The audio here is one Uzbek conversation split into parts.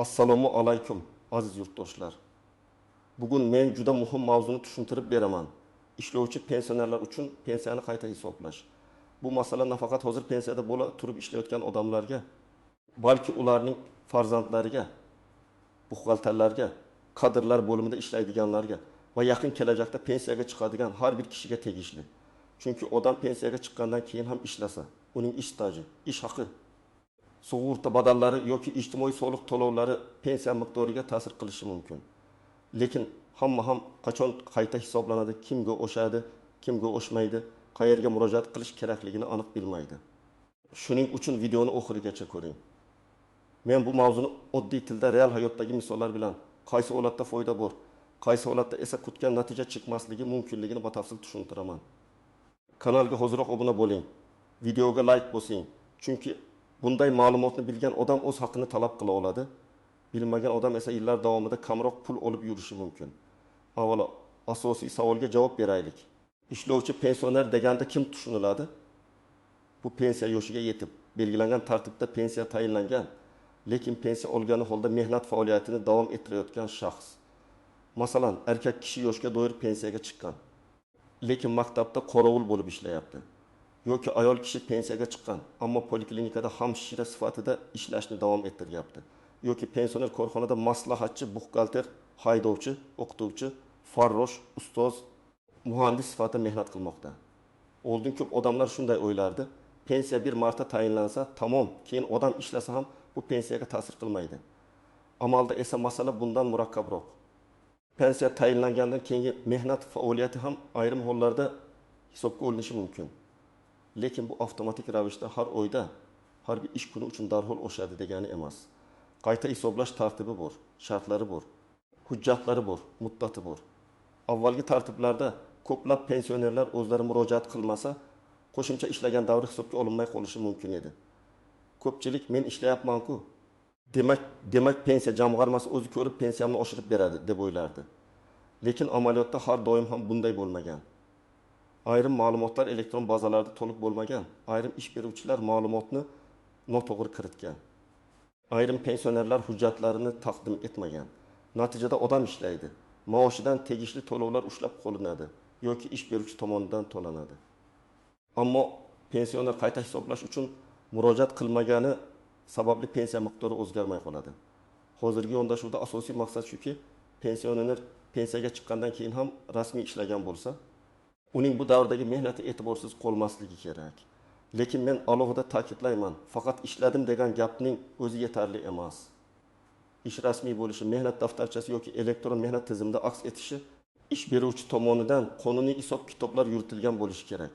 Assalomu alaykum aziz yurtdoshlar. Bugun men juda muhim mavzuni tushuntirib beraman. Ishlovchi pensionerlar uchun pensiyani qayta hisoblash. Bu masala nafaqat hozir pensiyada bo'la turib ishlayotgan odamlarga, balki ularning farzandlariga, buxgalterlarga, kadrlar bo'limida ishlaydiganlarga va yaqin kelajakda pensiyaga chiqadigan har bir kishiga tegishli. Chunki odam pensiyaga chiqqandan keyin ham ishlasa, uning ish staji, ish haqi, sug'urta badallari yoki ijtimoiy soliq to'lovlari pensiya miqdoriga ta'sir qilishi mumkin. Lekin hamma ham qachon qayta hisoblanadi, kimga o'shadi, kimga o'shmaydi, qayerga murojaat qilish kerakligini aniq bilmaydi. Shuning uchun videoni oxirigacha ko'ring. Men bu mavzuni oddiy tilda real hayotdagi misollar bilan qaysi holatda foyda bor, qaysi holatda esa kutgan natija chiqmasligi mumkinligini batafsil tushuntiraman. Kanalga hoziroq obuna bo'ling. Videoga like bosing. Chunki bunday ma'lumotni bilgan odam o'z haqqini talab qila oladi. Bilmagan odam esa yillar davomida kamroq pul olib yurishi mumkin. Avvalo, asosiy savolga javob beraylik. Ishlovchi pensioner deganda kim tushuniladi? Bu pensiya yoshiga yetib, belgilangan tartibda pensiya tayinlangan, lekin pensiya olgani holda mehnat faoliyatini davom ettirayotgan shaxs. Masalan, erkak kishi yoshga doir pensiyaga chiqqan, lekin maktabda qorovul bo'lib ishlayapti. Yoki ayol kishi pensiyaga chiqqan, ammo poliklinikada hamshira sifatida ishlashni davom ettiryapti. Yoki pensioner korxonada maslahatchi, buxgalter, haydovchi, o'qituvchi, farrosh, ustoz, muhandis sifatida mehnat qilmoqda. Oldin ko'p odamlar shunday o'ylardi. Pensiya bir marta tayinlansa, tamom, keyin odam ishlasa ham bu pensiyaga ta'sir qilmaydi. Amalda esa masala bundan murakkabroq. Pensiya tayinlangandan keyingi mehnat faoliyati ham ayrim hollarda hisobga olinishi mumkin. Lekin bu avtomatik ravishda har oyda, har bir ish kuni uchun darhol o'shadi degani emas. Qayta hisoblash tartibi bor, shartlari bor, hujjatlari bor, muddati bor. Avvalgi tartiblarda ko'plab pensionerlar o'zlari murojaat qilmasa, qo'shimcha ishlagan davri hisobga olinmay qolishi mumkin edi. Ko'pchilik men ishlayapman-ku, demak pensiya jamg'armasi o'zi ko'rib pensiyamni oshirib beradi deb o'ylardi. Lekin amaliyotda har doim ham bunday bo'lmagan. Ayrim ma'lumotlar elektron bazalarda to'liq bo'lmagan, ayrim ish beruvchilar ma'lumotni noto'g'ri kiritgan. Ayrim pensionerlar hujjatlarini taqdim etmagan. Natijada odam ishlaydi. Maoshidan tegishli to'lovlar ushlab qolinadi yoki ish beruvchi tomonidan to'lanadi. Ammo pensioner qayta hisoblash uchun murojaat qilmagani sababli pensiya miqdori o'zgarmay qoladi. Hozirgi yondashuvda asosiy maqsad shuki, pensioner pensiyaga chiqqandan keyin ham rasmiy ishlagan bo'lsa, uning bu davrdagi mehnati e'tiborsiz qolmasligi kerak. Lekin men alohida ta'kidlayman, faqat ishladim degan gapning o'zi yetarli emas. Ish rasmiy bo'lishi, mehnat daftarchasi yoki elektron mehnat tizimida aks etishi, ish beruvchi tomonidan qonuniy hisob-kitoblar yuritilgan bo'lishi kerak.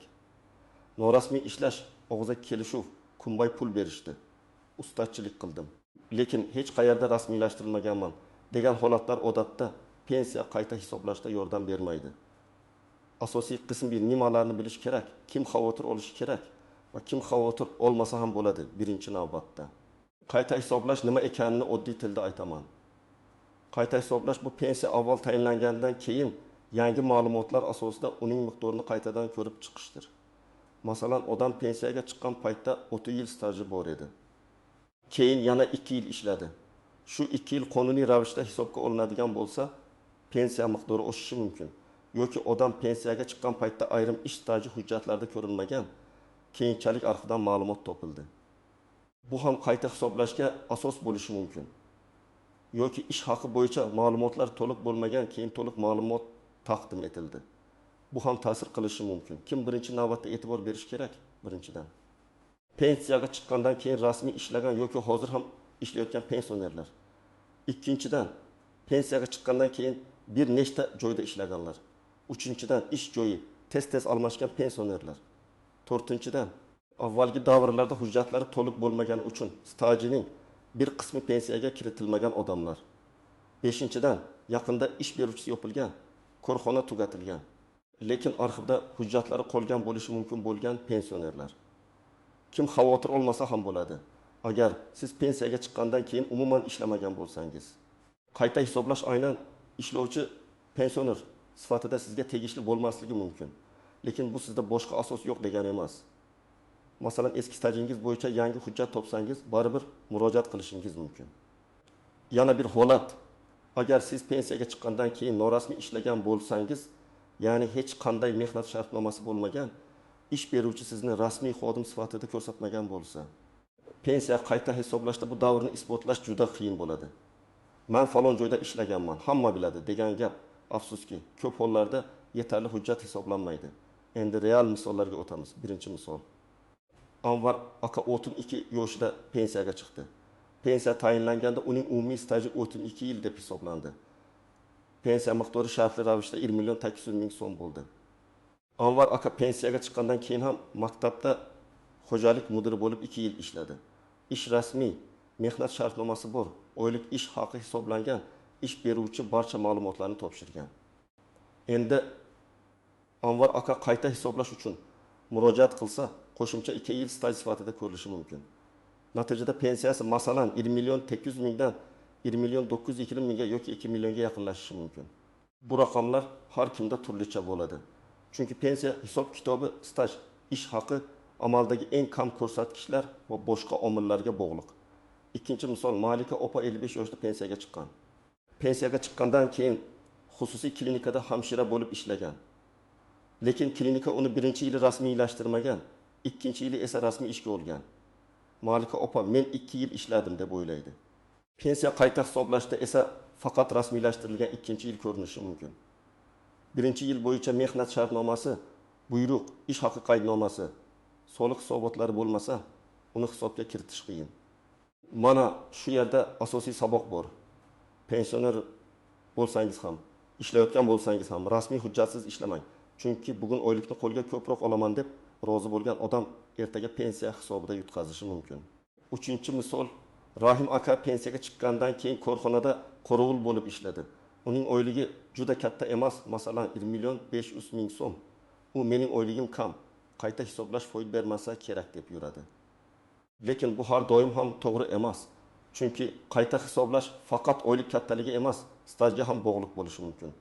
Norasmiy ishlash, og'zaki kelishuv, kunbay pul berishdi. Ustachilik qildim, lekin hech qayerda rasmiylashtirilmaganman degan holatlar odatda pensiya qayta hisoblashda yordam bermaydi. Asosiy qism bir nimalarni bilish kerak, kim xavotir olishi kerak va kim xavotir olmasa ham bo'ladi birinchi navbatda. Qayta hisoblash nima ekanini oddiy tilda aytaman. Qayta hisoblash bu pensiya avval tayinlangandan keyin yangi ma'lumotlar asosida uning miqdorini qaytadan ko'rib chiqishdir. Masalan, odam pensiyaga chiqqan paytda 30 yil staji bor edi. Keyin yana 2 yil ishladi. Shu 2 yil qonuniy ravishda hisobga olinadigan bo'lsa, pensiya miqdori oshishi mumkin. Yoki odam pensiyaga chiqqan paytda ayrim ish staji hujjatlarda ko'rinmagan, keyinchalik arxidan ma'lumot topildi. Bu ham qayta hisoblashga asos bo'lishi mumkin. Yoki ish haqi bo'yicha ma'lumotlar to'liq bo'lmagan, keyin to'liq ma'lumot taqdim etildi. Bu ham ta'sir qilishi mumkin. Kim birinchi navbatda e'tibor berish kerak? Birinchidan, pensiyaga chiqqandan keyin rasmiy ishlagan yoki hozir ham ishlayotgan pensionerlar. Ikkinchidan, pensiyaga chiqqandan keyin bir nechta joyda ishlaganlar. Uchinchidan, ish joyi tez-tez almashgan pensionerlar. To'rtinchidan, avvalgi davrlarda hujjatlari to'liq bo'lmagani uchun stajining bir qismi pensiyaga kiritilmagan odamlar. Beshinchidan, yaqinda ish beruvchisi yopilgan, korxona tugatilgan, lekin arxivda hujjatlari qolgan bo'lishi mumkin bo'lgan pensionerlar. Kim xavotir olmasa ham bo'ladi. Agar siz pensiyaga chiqqandan keyin umuman ishlamagan bo'lsangiz, qayta hisoblash aynan ishlovchi pensioner sifatida sizga tegishli bo'lmasligi mumkin. Lekin bu sizda boshqa asos yo'q degani emas. Masalan, eski stajingiz bo'yicha yangi hujjat topsangiz, baribir murojaat qilishingiz mumkin. Yana bir holat. Agar siz pensiyaga chiqqandan keyin norasmiy ishlagan bo'lsangiz, ya'ni hech qanday mehnat shartnomasi bo'lmagan, ish beruvchi sizni rasmiy xodim sifatida ko'rsatmagan bo'lsa, pensiya qayta hisoblashda bu davrni isbotlash juda qiyin bo'ladi. Men falon joyda ishlaganman, hamma biladi degan gap afsuski ko'p hollarda yetarli hujjat hisoblanmaydi. Endi real misollarga o'tamiz. Birinchi misol. Anvar aka 32 yoshida pensiyaga chiqdi. Pensiya tayinlanganda uning umumiy staji 32 yil deb hisoblandi. Pensiya miqdori shartli ravishda 1 million 800 ming so'm bo'ldi. Anvar aka pensiyaga chiqqandan keyin ham maktabda xo'jalik mudiri bo'lib 2 yil ishladi. Ish rasmiy, mehnat shartnomasi bor, oylik ish haqi hisoblangan, ish beruvchi barcha ma'lumotlarni topshirgan. Endi Anvar aka qayta hisoblash uchun murojaat qilsa, qo'shimcha 2 yil staj sifatida ko'rilishi mumkin. Natijada pensiyasi masalan 1 million 800 mingdan 1 million 920 mingga yoki 2 millionga yaqinlashishi mumkin. Bu raqamlar har kimda turlicha bo'ladi. Chunki pensiya hisob kitobi, staj, ish haqi amaldagi eng kam ko'rsatkichlar va boshqa omillarga bog'liq. Ikkinchi misol, Malika opa 55 yoshda pensiyaga chiqqan. Pensiyaga chiqqandan keyin xususiy klinikada hamshira bo'lib ishlagan. Lekin klinika uni birinchi yili rasmiylashtirmagan, ikkinchi yili esa rasmiy ishga olgan. Malika opa men 2 yil ishladim deb o'ylaydi. Pensiya qayta hisoblashda esa faqat rasmiylashtirilgan ikkinchi yil ko'rinishi mumkin. Birinchi yil bo'yicha mehnat shartnomasi, buyruq, ish haqi qaydnomasi, soliq hisobotlari bo'lmasa, uni hisobga kiritish qiyin. Mana shu yerda asosiy saboq bor. Pensioner bo'lsangiz ham, ishlayotgan bo'lsangiz ham rasmiy hujjatsiz ishlamang. Chunki bugun oylikni qo'lga ko'proq olaman deb rozi bo'lgan odam ertaga pensiya hisobida yutqazishi mumkin. Uchinchi misol, Rahim aka pensiyaga chiqqandan keyin korxonada qorovul bo'lib ishladi. Uning oyligi juda katta emas, masalan 1 million 500 ming so'm. U mening oyligim kam, qayta hisoblash foyda bermasa kerak deb yuradi. Lekin bu har doim ham to'g'ri emas. Chunki qayta hisoblash faqat oylik kattaligi emas, stajga ham bog'liq bo'lishi mumkin.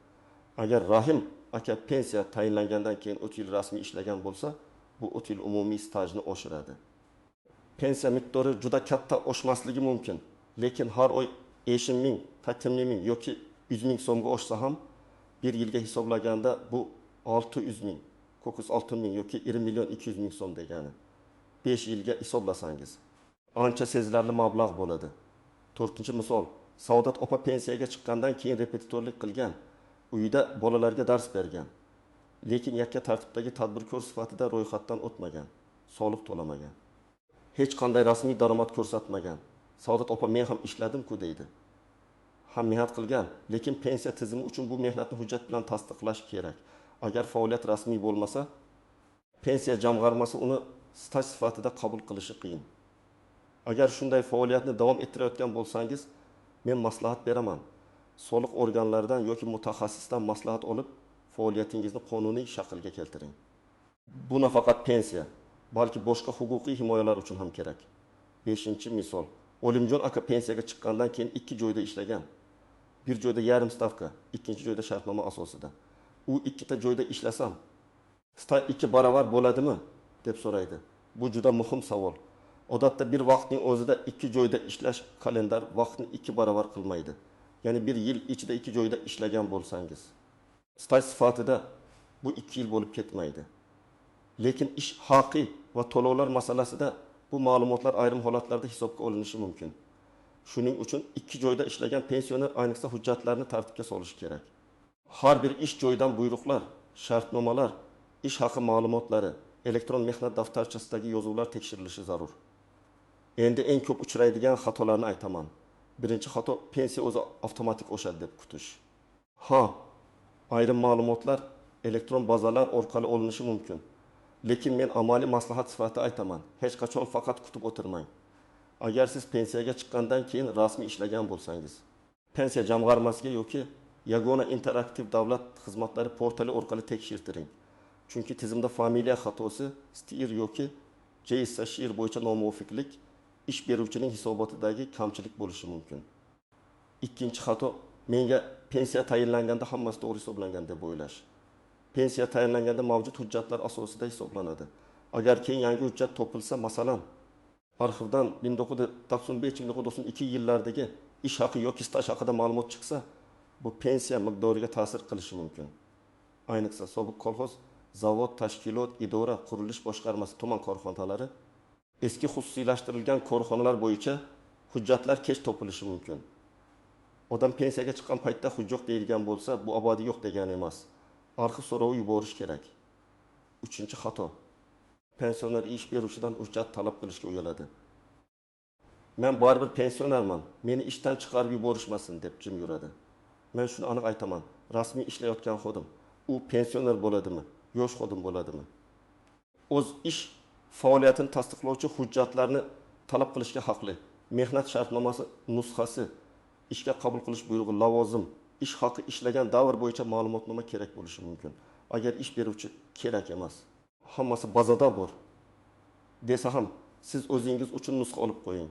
Agar Rahim aka pensiya tayinlangandan keyin 3 yil rasmiy ishlagan bo'lsa, bu 3 yil umumiy stajni oshiradi. Pensiya miqdori juda katta oshmasligi mumkin, lekin har oy 50 ming, 80 ming yoki 100 ming so'mga oshsa ham, bir yilga hisoblaganda bu 600 ming, 906 ming yoki 1 million 200 ming so'm degani. 5 yilga hisoblasangiz, ancha sezilarli mablag' bo'ladi. 4-misol, Saodat opa pensiyaga chiqqandan keyin repetitorlik qilgan, uyda bolalarga dars bergan. Lekin yakka tartibdagi tadbirkor sifatida ro'yxatdan o'tmagan, soliq to'lamagan. Hech qanday rasmiy daromad ko'rsatmagan. Saodat opa men ham ishladim-ku deydi. Ham mehnat qilgan, lekin pensiya tizimi uchun bu mehnatni hujjat bilan tasdiqlash kerak. Agar faoliyat rasmiy bo'lmasa, pensiya jamg'armasi uni staj sifatida qabul qilishi qiyin. Agar shunday faoliyatni davom ettirayotgan bo'lsangiz, men maslahat beraman. Soliq organlaridan yoki mutaxassisdan maslahat olib, faoliyatingizni qonuniy shaklga keltiring. Bu nafaqat pensiya, balki boshqa huquqiy himoyalar uchun ham kerak. 5-misol, Olimjon aka pensiyaga chiqqandan keyin 2 joyda ishlagan. Bir joyda yarim stavka, ikkinchi joyda shartnoma asosida. U ikkita joyda ishlasam, staj 2 barobar bo'ladimi deb so'raydi. Bu juda muhim savol. Odatda bir vaqtning o'zida 2 joyda ishlash kalendar vaqtni 2 barobar qilmaydi. Ya'ni bir yil ichida 2 joyda ishlagan bo'lsangiz, staj sifatida bu 2 yil bo'lib ketmaydi. Lekin ish haqi va to'lovlar masalasida bu ma'lumotlar ayrim holatlarda hisobga olinishi mumkin. Shuning uchun 2 joyda ishlagan pensioner ayniqsa hujjatlarni tartibga solishi kerak. Har bir ish joyidan buyruqlar, shartnomalar, ish haqi ma'lumotlari, elektron mehnat daftarchasidagi yozuvlar tekshirilishi zarur. Endi eng ko'p uchraydigan xatolarni aytaman. Birinchi xato pensiya o'zi avtomatik oshadi deb kutish. Ayrim ma'lumotlar elektron bazalar orqali olinishi mumkin. Lekin men amaliy maslahat sifatida aytaman. Hech qachon faqat kutib o'tirmang. Agar siz pensiyaga chiqqandan keyin rasmiy ishlagan bo'lsangiz, pensiya jamg'armasiga yoki Yagona interaktiv davlat xizmatlari portali orqali tekshirtiring. Chunki tizimda familiya xatosi, stir yoki JSSHIR bo'yicha nomuvofiqlik ish beruvchining hisobotidagi kamchilik bo'lishi mumkin. Ikkinchi xato, menga pensiya tayinlanganda hammasi to'g'ri hisoblangan deb o'ylash. Pensiya tayinlanganda mavjud hujjatlar asosida hisoblanadi. Agar keyin yangi hujjat topilsa, masalan, arxivdan 1995-1992 yillardagi ish haqi yoki staj haqida ma'lumot chiqsa, bu pensiya miqdoriga ta'sir qilishi mumkin. Ayniqsa sobiq kolxoz, zavod, tashkilot, idora, qurilish boshqarmasi, tuman korxonalari, eski xususiylashtirilgan korxonalar bo'yicha hujjatlar kech topilishi mumkin. Odam pensiyaga chiqqan paytda hujjat deyilgan bo'lsa, bu abadiy yo'q degani emas. Arxiv so'rovi yuborish kerak. 3-xato. Pensioner ish beruvchidan hujjat talab qilishga uyaladi. Men baribir pensionerman, meni ishdan chiqarib yuborishmasin deb jim yuradi. Men shuni aniq aytaman. Rasmiy ishlayotgan xodim, u pensioner bo'ladimi, yosh xodim bo'ladimi? O'z ish faoliyatini tasdiqlovchi hujjatlarni talab qilishga haqli. Mehnat shartnomasi nusxasi, ishga qabul qilish buyrug'i, lavozim, ish haqi, ishlagan davr bo'yicha ma'lumotnoma kerak bo'lishi mumkin. Agar ish beruvchi kerak emas, hammasi bazada bor desa ham, siz o'zingiz uchun nusxa olib qo'ying.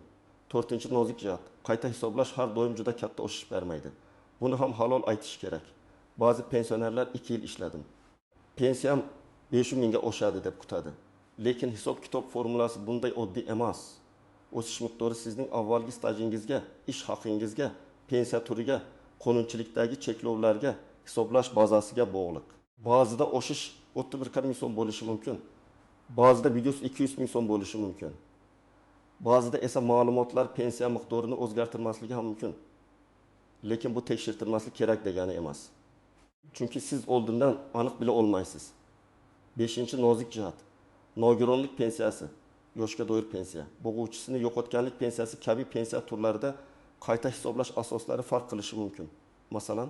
4-nozik jihat, qayta hisoblash har doim juda katta oshish bermaydi. Buni ham halol aytish kerak. Ba'zi pensionerlar 2 yil ishladim, pensiyam 500 mingga oshadi deb kutadi. Lekin hisob-kitob formulasi bunday oddiy emas. O'sish miqdori sizning avvalgi stajingizga, ish haqingizga, pensiya turiga, qonunchilikdagi cheklovlarga, hisoblash bazasiga bog'liq. Ba'zida oshish 31 ming so'm bo'lishi mumkin. Ba'zida videosi 200 ming so'm bo'lishi mumkin. Ba'zida esa ma'lumotlar pensiya miqdorini o'zgartirmasligi ham mumkin. Lekin bu tekshirtirmaslik kerak degani emas. Chunki siz oldindan aniq bila olmaysiz. 5-nozik jihat, nogironlik pensiyasi, yoshga doir pensiya, bo'g'uvchisini yo'qotganlik pensiyasi kabi pensiya turlarida qayta hisoblash asoslari farq qilishi mumkin. Masalan,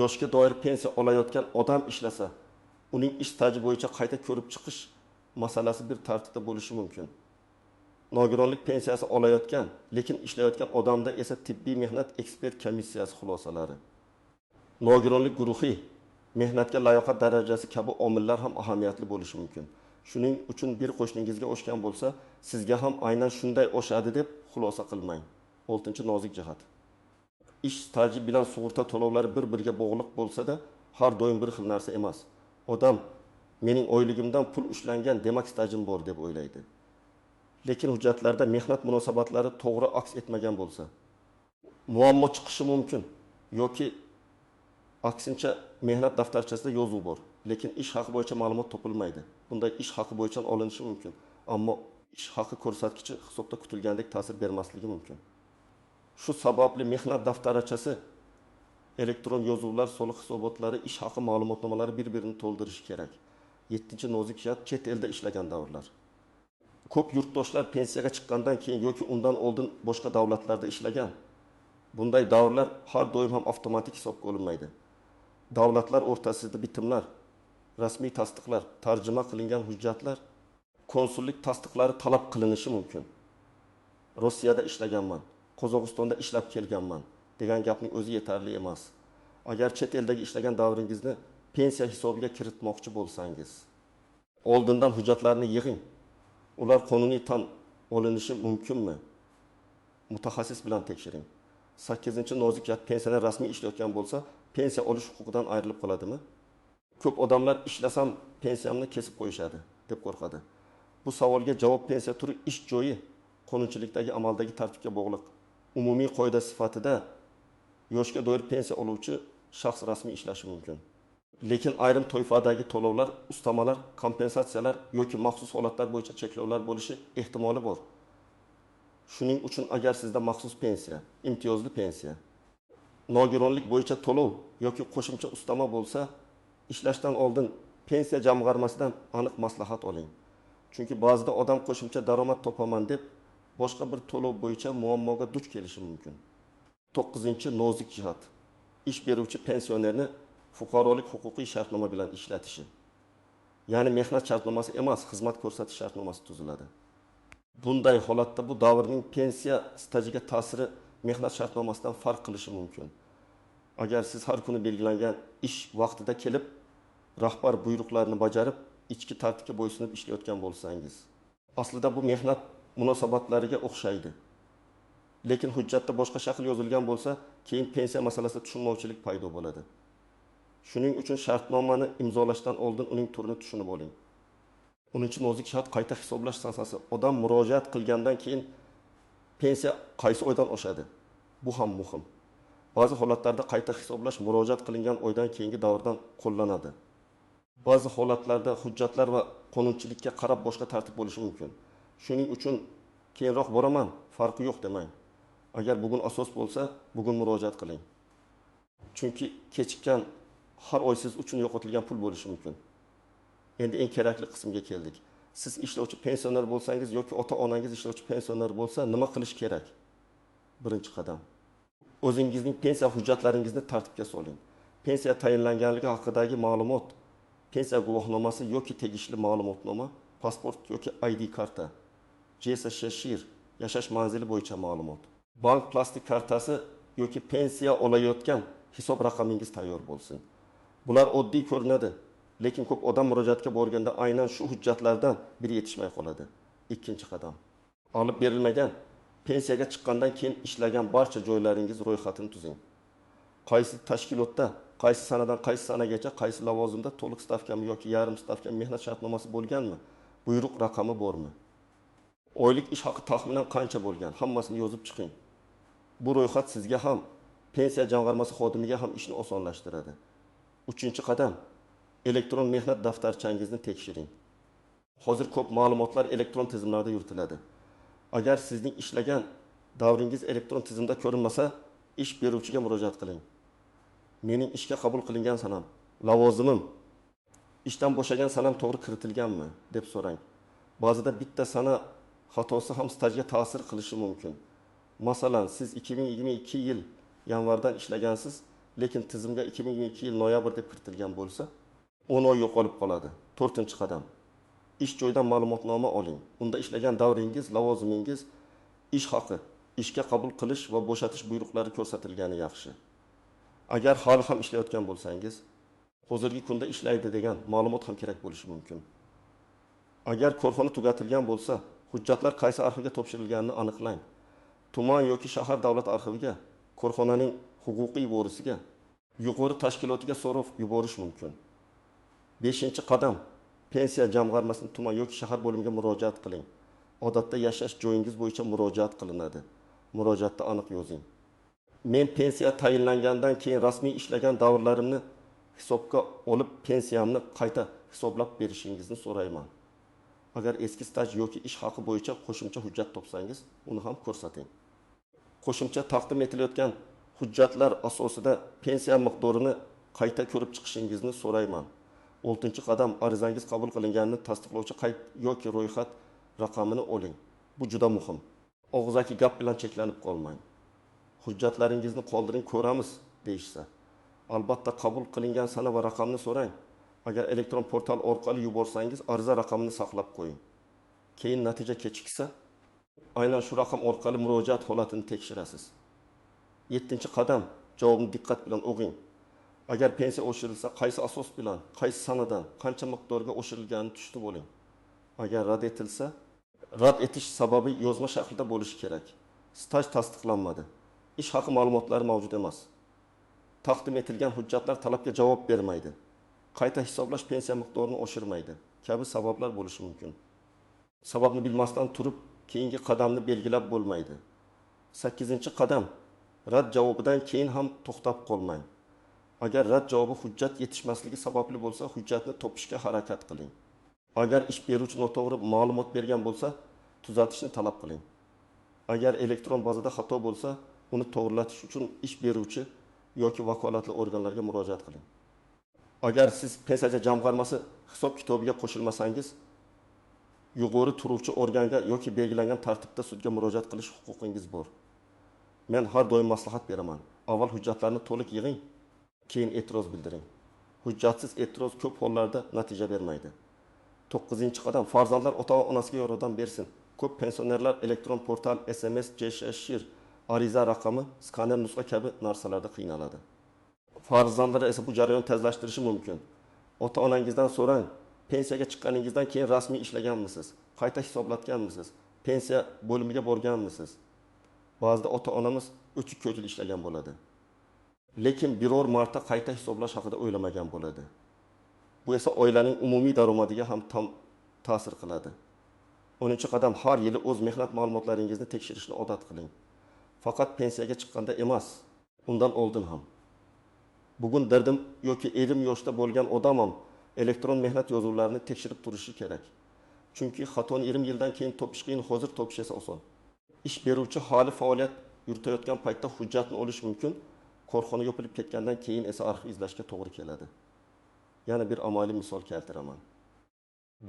yoshga doir pensiya olayotgan odam ishlasa, uning ish staji bo'yicha qayta ko'rib chiqish masalasi bir tartibda bo'lishi mumkin. Nogironlik pensiyasi olayotgan, lekin ishlayotgan odamda esa tibbiy mehnat ekspert komissiyasi xulosalari. Nogironlik guruhi, mehnatga layoqat darajasi kabi omillar ham ahamiyatli bo'lishi mumkin. Shuning uchun bir qo'shningizga oshgan bo'lsa, sizga ham aynan shunday oshadi deb xulosa qilmang. 6-nozik jihat. Ish staji bilan sug'urta to'lovlari bir-biriga bog'liq bo'lsa-da, har doim bir xil narsa emas. Odam mening oyligimdan pul ushlangan, demak stajim bor deb o'ylaydi. Lekin hujjatlarda mehnat munosabatlari to'g'ri aks etmagan bo'lsa, muammo chiqishi mumkin yoki aksincha mehnat daftarchasida yozuv bor, lekin ish haqi bo'yicha ma'lumot topilmaydi. Bunday ish haqi bo'yicha olinishi mumkin, ammo ish haqi ko'rsatkichi hisobda kutilgandek ta'sir bermasligi mumkin. Shu sababli mehnat daftarchasi, elektron yozuvlar, soliq hisobotlari, ish haqi ma'lumotnomalari bir-birini to'ldirishi kerak. 7-nozik jihat, chet elda ishlagan davrlar. Ko'p yurtdoshlar pensiyaga chiqqandan keyin yoki undan oldin boshqa davlatlarda ishlagan. Bunday davrlar har doim ham avtomatik hisobga olinmaydi. Davlatlar o'rtasida bitimlar, rasmiy tasdiqlar, tarjima qilingan hujjatlar, konsullik tasdiqlari talab qilinishi mumkin. Rossiyada ishlaganman, Qozog'istonda ishlab kelganman degan gapning o'zi yetarli emas. Agar chet eldagi ishlagan davringizni pensiya hisobiga kiritmoqchi bo'lsangiz, oldindan hujjatlarni yig'ing. Ular qonuniy tan olinishi mumkinmi? Mutaxassis bilan tekshiring. 8-nozik jihat, pensioner rasmiy ishlayotgan bo'lsa, pensiya olish huquqidan ayrilib qoladimi? Ko'p odamlar ishlasam pensiyamni kesib qo'yishadi deb qo'rqadi. Bu savolga javob pensiya turi ish joyi, qonunchilikdagi amaldagi tartibga bog'liq. Umumiy qoida sifatida yoshga doir pensiya oluvchi shaxs rasmiy ishlashi mumkin. Lekin ayrim toifadagi to'lovlar, ustamalar, kompensatsiyalar yoki maxsus holatlar bo'yicha cheklovlar bo'lishi ehtimoli bor. Shuning uchun agar sizda maxsus pensiya, imtiyozli pensiya, nogironlik bo'yicha to'lov yoki qo'shimcha ustama bo'lsa, ishlashdan oldin pensiya jamg'armasidan aniq maslahat oling. Chunki ba'zida odam qo'shimcha daromad topaman deb boshqa bir to'lov bo'yicha muammoga duch kelishi mumkin. 9-nozik jihat, ish beruvchi pensionerni fuqarolik huquqiy shartnoma bilan ishlatishi. Ya'ni mehnat shartnomasi emas, xizmat ko'rsatish shartnomasi tuziladi. Bunday holatda bu davrning pensiya stajiga ta'siri mehnat shartnomasidan farq qilishi mumkin. Agar siz har kuni belgilangan ish vaqtida kelib, rahbar buyruqlarini bajarib, ichki tartibga bo'ysunib ishlayotgan bo'lsangiz, aslida bu mehnat munosabatlariga o'xshaydi. Lekin hujjatda boshqa shakl yozilgan bo'lsa, keyin pensiya masalasida tushunmovchilik paydo bo'ladi. Shuning uchun shartnomani imzolashdan oldin uning turini tushunib oling. 10-nozik jihat, qayta hisoblash sanasi. Odam murojaat qilgandan keyin pensiya qaysi oydan oshadi? Bu ham muhim. Ba'zi holatlarda qayta hisoblash murojaat qilingan oydan keyingi davrdan qo'llanadi. Ba'zi holatlarda hujjatlar va qonunchilikka qarab boshqa tartib bo'lishi mumkin. Shuning uchun keyinroq boraman, farqi yo'q demang. Agar bugun asos bo'lsa, bugun murojaat qiling. Chunki kechikkan har oy siz uchun yo'qotilgan pul bo'lishi mumkin. Endi eng kerakli qismga keldik. Siz ishlovchi pensioner bo'lsangiz yoki ota-onangiz ishlovchi pensioner bo'lsa, nima qilish kerak? Birinchi qadam. O'zingizning pensiya hujjatlaringizni tartibga soling. Pensiya tayinlanganligi haqidagi ma'lumot, pensiya guvohnomasi yoki tegishli ma'lumotnoma, pasport yoki ID karta, JSSHIR, yashash manzili bo'yicha ma'lumot, bank plastik kartasi yoki pensiya olayotgan hisob raqamingiz tayyor bo'lsin. Bular oddiy ko'rinadi, lekin ko'p odam murojaatga borganda aynan shu hujjatlardan biri yetishmay qoladi. Ikkinchi qadam. Olib berilmagan pensiyaga chiqqandan keyin ishlagan barcha joylaringiz ro'yxatini tuzing. Qaysi tashkilotda, qaysi sanadan qaysi sanagacha, qaysi lavozimda to'liq stavkami yoki yarim stavkami mehnat shartnomasi bo'lganmi? Buyruq raqami bormi? Oylik ish haqi taxminan qancha bo'lgan? Hammasini yozib chiqing. Bu ro'yxat sizga ham, pensiya jamg'armasi xodimiga ham ishni osonlashtiradi. Uchinchi qadam. Elektron mehnat daftarchangizni tekshiring. Hozir ko'p ma'lumotlar elektron tizimlarda yuritiladi. Agar sizning ishlagan davringiz elektron tizimda ko'rinmasa, ish beruvchiga murojaat qiling. Mening ishga qabul qilingan sanam, lavozimim, ishdan bo'shagan sanam to'g'ri kiritilganmi deb so'rang. Ba'zida bitta sana xatosi ham stajga ta'sir qilishi mumkin. Masalan, siz 2022 yil yanvardan ishlagansiz, lekin tizimga 2022 yil noyabr deb kiritilgan bo'lsa, 10 oy yo'qolib qoladi. 4-qadam. Ish joyidan ma'lumotnoma oling. Unda ishlagan davringiz, lavozimingiz, ish haqi, ishga qabul qilish va bo'shatish buyruqlari ko'rsatilgani yaxshi. Agar hali ham ishlayotgan bo'lsangiz, hozirgi kunda ishlaydi degan ma'lumot ham kerak bo'lishi mumkin. Agar korxona tugatilgan bo'lsa, hujjatlar qaysi arxivga topshirilganini aniqlang. Tuman yoki shahar davlat arxiviga, korxonaning huquqiy vorisiga, yuqori tashkilotiga so'rab yuborish mumkin. 5-qadam. Pensiya jamg'armasini tuman yoki shahar bo'limiga murojaat qiling. Odatda yashash joyingiz bo'yicha murojaat qilinadi. Murojaatda aniq yozing. Men pensiya tayinlangandan keyin rasmiy ishlagan davrlarimni hisobga olib pensiyamni qayta hisoblab berishingizni so'rayman. Agar eski staj yoki ish haqi bo'yicha qo'shimcha hujjat topsangiz, uni ham ko'rsating. Qo'shimcha taqdim etilayotgan hujjatlar asosida pensiya miqdorini qayta ko'rib chiqishingizni so'rayman. 6-qadam. Arizangiz qabul qilinganini tasdiqlovchi qayd yoki ro'yxat raqamini oling. Bu juda muhim. Og'zaki gap bilan cheklanib qolmang. Hujjatlaringizni qoldiring, ko'ramiz deyishsa, albatta qabul qilingan sana va raqamni so'rang. Agar elektron portal orqali yuborsangiz, ariza raqamini saqlab qo'ying. Keyin natija kechiksa, aynan shu raqam orqali murojaat holatini tekshirasiz. 7-qadam. Javobni diqqat bilan o'qing. Agar pensiya oshirilsa, qaysi asos bilan, qaysi sanadan, qancha miqdorga oshirilganini tushunib oling. Agar rad etilsa, rad etish sababi yozma shaklda bo'lishi kerak. Staj tasdiqlanmadi. Ish haqi ma'lumotlari mavjud emas. Taqdim etilgan hujjatlar talabga javob bermaydi. Qayta hisoblash pensiya miqdorini oshirmaydi kabi sabablar bo'lishi mumkin. Sababni bilmasdan turib, keyingi qadamni belgilab bo'lmaydi. 8-qadam. Rad javobidan keyin ham to'xtab qolmang. Agar rad javobi hujjat yetishmasligi sababli bo'lsa, hujjatni topishga harakat qiling. Agar ish beruvchi noto'g'ri ma'lumot bergan bo'lsa, tuzatishni talab qiling. Agar elektron bazada xato bo'lsa, uni to'g'rilatish uchun ish beruvchi yoki vakolatli organlarga murojaat qiling. Agar siz pensiya jamg'armasi hisob-kitobiga qo'shilmasangiz, yuqori turuvchi organga yoki belgilangan tartibda sudga murojaat qilish huquqingiz bor. Men har doim maslahat beraman. Avval hujjatlarni to'liq yig'ing, keyin e'tiroz bildiring. Hujjatsiz e'tiroz ko'p hollarda natija bermaydi. 9-qadam. Farzandlar ota-onasiga yordam bersin. Ko'p pensionerlar elektron portal, SMS, JSHIR, ariza raqami, skaner nusxa kabi narsalarda qiynaladi. Farzandlar esa bu jarayonni tezlashtirishi mumkin. Ota-onangizdan so'rang, pensiyaga chiqqaningizdan keyin rasmiy ishlaganmisiz? Qayta hisoblatganmisiz? Pensiya bo'limiga borganmisiz? Ba'zida ota-onamiz o'chik ko'chil ishlagan bo'ladi. Lekin biror marta qayta hisoblash haqida o'ylamagan bo'ladi. Bu esa oilaning umumiy daromadiga ham ta'sir qiladi. 10-qadam. Har yili o'z mehnat ma'lumotlaringizni tekshirishni odat qiling. Faqat pensiyaga chiqqanda emas, undan oldin ham. Bugun derdim yoki elim yoshda bo'lgan odam ham elektron mehnat yozuvlarini tekshirib turishi kerak. Chunki xatoni 20 yildan keyin topish qiyin, hozir topish esa oson. Ish beruvchi hali faoliyat yuritayotgan paytda hujjatni olish mumkin. Korxona yopilib ketgandan keyin esa arxiv izlashga to'g'ri keladi. Yana bir amaliy misol keltiraman.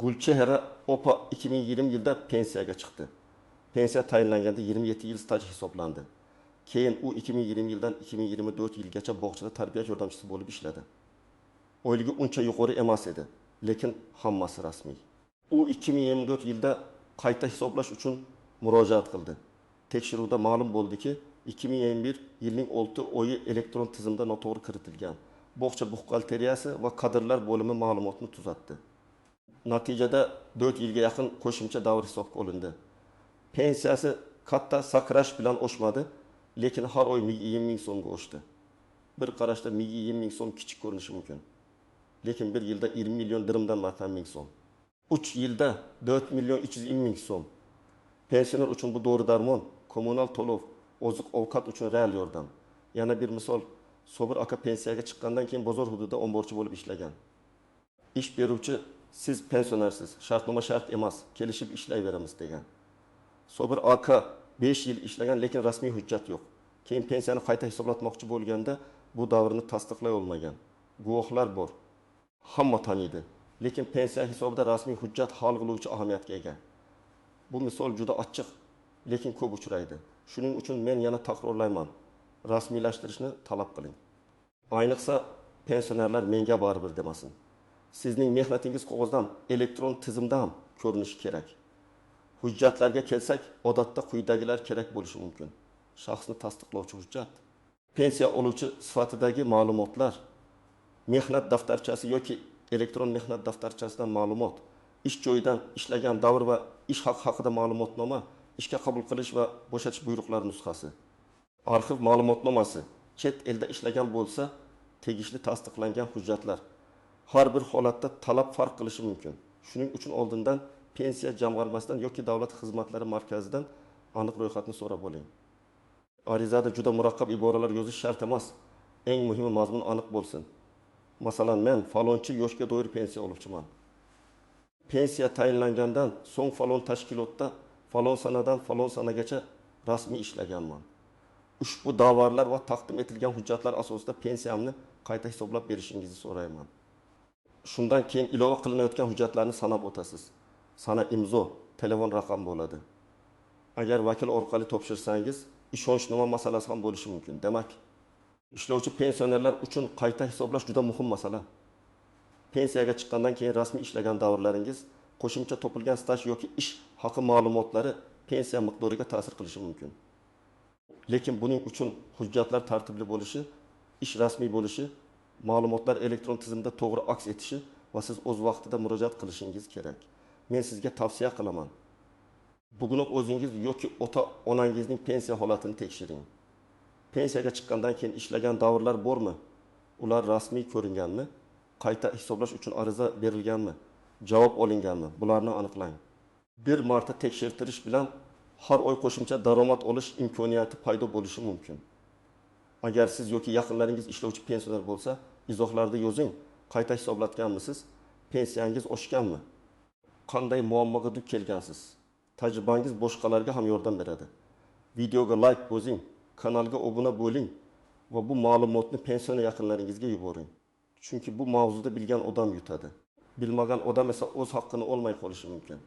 Gulchehra opa 2020 yilda pensiyaga chiqdi. Pensiya tayinlanganda 27 yil staj hisoblandi. Keyin u 2020 yildan 2024 yilgacha bog'chada tarbiya yordamchisi bo'lib ishladi. Oyligi uncha yuqori emas edi, lekin hammasi rasmiy. U 2024 yilda qayta hisoblash uchun murojaat qildi. Tekshiruvda ma'lum bo'ldiki, 2021 yilning 6 oyi elektron tizimda noto'g'ri kiritilgan. Bog'cha buxgalteriyasi va kadrlar bo'limi ma'lumotni tuzatdi. Natijada 4 yilga yaqin qo'shimcha davr hisobga olindi. Pensiyasi katta sakrash bilan oshmadi, lekin har oy 20 ming so'mga oshdi. Bir qarashda 20 ming so'm kichik ko'rinishi mumkin. Lekin bir yilda 20 million dirhmdan ortiq ming so'm. 3 yilda 4 million 300 ming so'm. Pensioner uchun bu dori darmon, kommunal to'lov, oziq-ovqat uchun real yordam. Yana bir misol, Sobir aka pensiyaga chiqqandan keyin bozor hududida omborchi bo'lib ishlagan. Ish beruvchi siz pensionersiz, shartnoma shart emas, kelishib ishlayveramiz degan. Sobir aka 5 yil ishlagan, lekin rasmiy hujjat yo'q. Keyin pensiyani qayta hisoblatmoqchi bo'lganda bu davrni tasdiqlay olmagan. Guvohlar bor. Hamma taniydi, lekin pensiya hisobida rasmiy hujjat hal qiluvchi ahamiyatga ega. Bu misol juda ochiq, lekin ko'p uchraydi. Shuning uchun men yana takrorlayman. Rasmiylashtirishni talab qiling. Ayniqsa pensionerlar menga baribir demasin. Sizning mehnatingiz qog'ozdan, elektron tizimda ham ko'rinishi kerak. Hujjatlarga kelsak, odatda quyidagilar kerak bo'lishi mumkin. Shaxsni tasdiqlovchi hujjat, pensiya oluvchi sifatidagi ma'lumotlar, mehnat daftarchasi yoki elektron mehnat daftarchasidan ma'lumot, ish joyidan ishlagan davr va ish haqi haqida ma'lumotnoma, ishga qabul qilish va bo'shatish buyruqlari nusxasi, arxiv ma'lumotnomasi, chet elda ishlagan bo'lsa, tegishli tasdiqlangan hujjatlar. Har bir holatda talab farq qilishi mumkin. Shuning uchun oldindan pensiya jamg'armasidan yoki davlat xizmatlari markazidan aniq ro'yxatni so'rab oling. Arizada juda murakkab iboralar yozish shart emas. Eng muhimi mazmun aniq bo'lsin. Masalan, men falonchi yoshga doir pensiya oluvchiman. Pensiya tayinlangandan so'ng falon tashkilotda falon sanadan falon sanagacha rasmiy ishlaganman. Ushbu da'volar va taqdim etilgan hujjatlar asosida pensiyamni qayta hisoblab berishingizni so'rayman. Shundan keyin ilova qilinayotgan hujjatlarni sanab o'tasiz. Sana imzo, telefon raqam bo'ladi. Agar vakil orqali topshirsangiz, ishonchnoma masalasi ham bo'lishi mumkin. Demak, ishlovchi pensionerlar uchun qayta hisoblash juda muhim masala. Pensiyaga chiqqandan keyin rasmiy ishlagan davrlaringiz, qo'shimcha topilgan staj yoki ish haqi ma'lumotlari pensiya miqdoriga ta'sir qilishi mumkin. Lekin buning uchun hujjatlar tartibli bo'lishi, ish rasmiy bo'lishi, ma'lumotlar elektron tizimda to'g'ri aks etishi va siz o'z vaqtida murojaat qilishingiz kerak. Men sizga tavsiya qilaman. Bugunoq o'zingiz yoki ota-onangizning pensiya holatini tekshiring. Pensiyaga chiqqandan keyin ishlagan davrlar bormi? Ular rasmiy ko'ringanmi? Qayta hisoblash uchun ariza berilganmi? Javob olinganmi? Bularni aniqlang. Bir marta tekshirtirish bilan har oy qo'shimcha daromad olish imkoniyati paydo bo'lishi mumkin. Agar siz yoki yaqinlaringiz ishlovchi pensioner bo'lsa, izohlarda yozing. Qayta hisoblatganmisiz? Pensiyangiz oshganmi? Qanday muammoga duch kelgansiz? Tajribangiz boshqalarga ham yordam beradi. Videoga like bosing, kanalga obuna bo'ling va bu ma'lumotni pensioner yaqinlaringizga yuboring. Chunki bu mavzuda bilgan odam yutadi. Bilmagan odam esa o'z haqqini olmay qolishi mumkin.